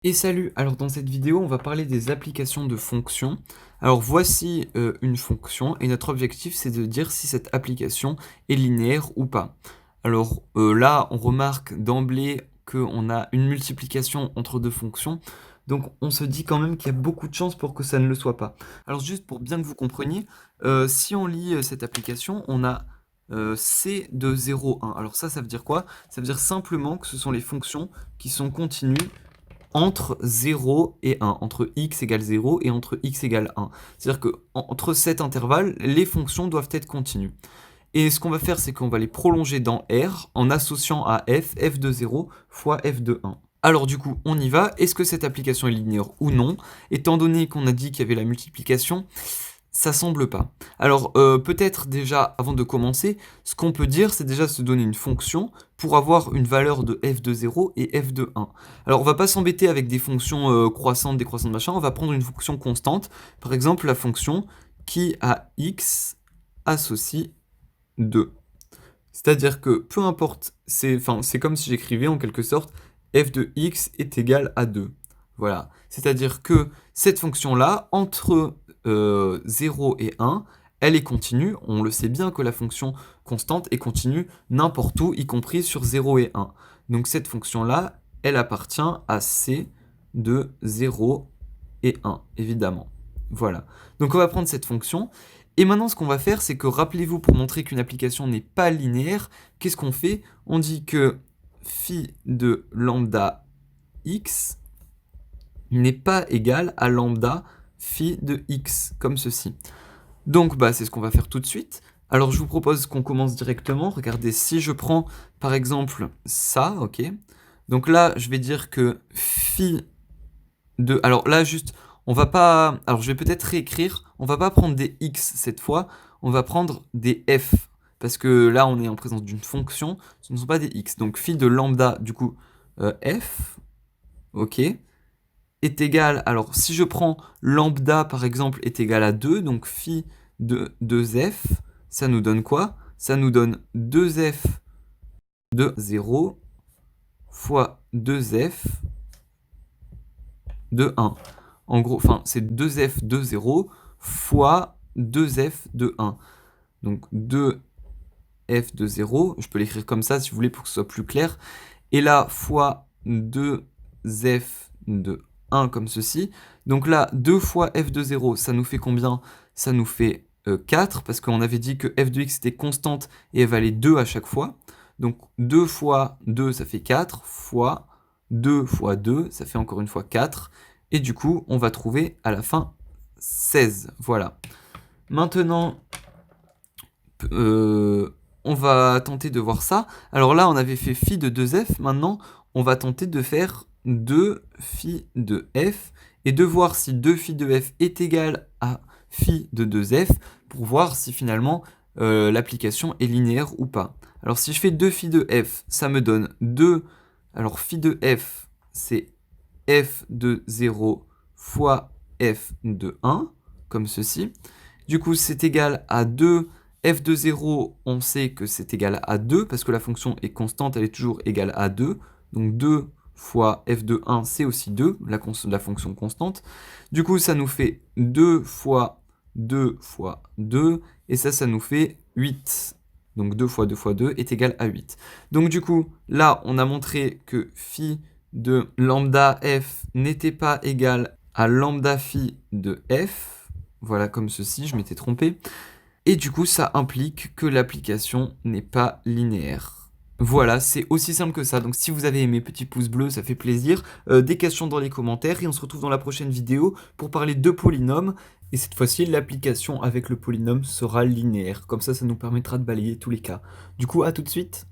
Et salut, alors dans cette vidéo on va parler des applications de fonctions. Alors voici une fonction et notre objectif c'est de dire si cette application est linéaire ou pas. Alors là on remarque d'emblée qu'on a une multiplication entre deux fonctions, donc on se dit quand même qu'il y a beaucoup de chances pour que ça ne le soit pas. Alors juste pour bien que vous compreniez, si on lit cette application, on a C de 0, 1. Alors ça veut dire quoi? Ça veut dire simplement que ce sont les fonctions qui sont continues entre 0 et 1, entre x égale 0 et entre x égale 1. C'est-à-dire qu'entre cet intervalle, les fonctions doivent être continues. Et ce qu'on va faire, c'est qu'on va les prolonger dans R en associant à f de 0 fois f de 1. Alors du coup, on y va. Est-ce que cette application est linéaire ou non? Étant donné qu'on a dit qu'il y avait la multiplication, ça semble pas. Alors peut-être déjà, avant de commencer, ce qu'on peut dire, c'est déjà se donner une fonction pour avoir une valeur de f de 0 et f de 1. Alors on va pas s'embêter avec des fonctions croissantes, décroissantes, machin, on va prendre une fonction constante, par exemple la fonction qui à x associe 2. C'est-à-dire que peu importe, c'est comme si j'écrivais en quelque sorte f de x est égal à 2. Voilà. C'est-à-dire que cette fonction-là, entre 0 et 1, elle est continue. On le sait bien que la fonction constante est continue n'importe où, y compris sur 0 et 1. Donc cette fonction-là, elle appartient à C de 0 et 1, évidemment. Voilà. Donc on va prendre cette fonction. Et maintenant, ce qu'on va faire, c'est que, rappelez-vous, pour montrer qu'une application n'est pas linéaire, qu'est-ce qu'on fait? On dit que phi de lambda x n'est pas égal à lambda phi de x, comme ceci. Donc, c'est ce qu'on va faire tout de suite. Alors, je vous propose qu'on commence directement. Regardez, si je prends, par exemple, ça, ok? Donc là, je vais dire que phi de... Alors là, juste, on va pas... Alors, je vais peut-être réécrire. On va pas prendre des x cette fois. On va prendre des f. Parce que là, on est en présence d'une fonction. Ce ne sont pas des x. Donc, phi de lambda, du coup, f, ok, est égal... Alors, si je prends lambda, par exemple, est égal à 2, donc phi de 2f, ça nous donne quoi? Ça nous donne 2f de 0 fois 2f de 1. En gros, c'est 2f de 0 fois 2f de 1. Donc 2f de 0, je peux l'écrire comme ça si vous voulez pour que ce soit plus clair. Et là, fois 2f de 1 comme ceci. Donc là, 2 fois f de 0, ça nous fait combien? Ça nous fait 4, parce qu'on avait dit que f de x était constante et elle valait 2 à chaque fois. Donc 2 fois 2, ça fait 4, fois 2 fois 2, ça fait encore une fois 4. Et du coup, on va trouver à la fin 16. Voilà. Maintenant, on va tenter de voir ça. Alors là, on avait fait phi de 2f. Maintenant, on va tenter de faire 2 phi de f et de voir si 2 phi de f est égal à phi de 2f pour voir si finalement l'application est linéaire ou pas. Alors si je fais 2 phi de f, ça me donne 2. Alors phi de f, c'est f de 0 fois f de 1, comme ceci. Du coup, c'est égal à 2. F de 0, on sait que c'est égal à 2, parce que la fonction est constante, elle est toujours égale à 2. Donc 2 fois f de 1, c'est aussi 2, la fonction constante. Du coup, ça nous fait 2 fois 2 fois 2, et ça nous fait 8. Donc 2 fois 2 fois 2 est égal à 8. Donc du coup, là, on a montré que phi de lambda f n'était pas égal à lambda phi de f. Voilà, comme ceci, je m'étais trompé. Et du coup, ça implique que l'application n'est pas linéaire. Voilà, c'est aussi simple que ça. Donc si vous avez aimé, petit pouce bleu, ça fait plaisir. Des questions dans les commentaires et on se retrouve dans la prochaine vidéo pour parler de polynômes. Et cette fois-ci, l'application avec le polynôme sera linéaire. Comme ça nous permettra de balayer tous les cas. Du coup, à tout de suite.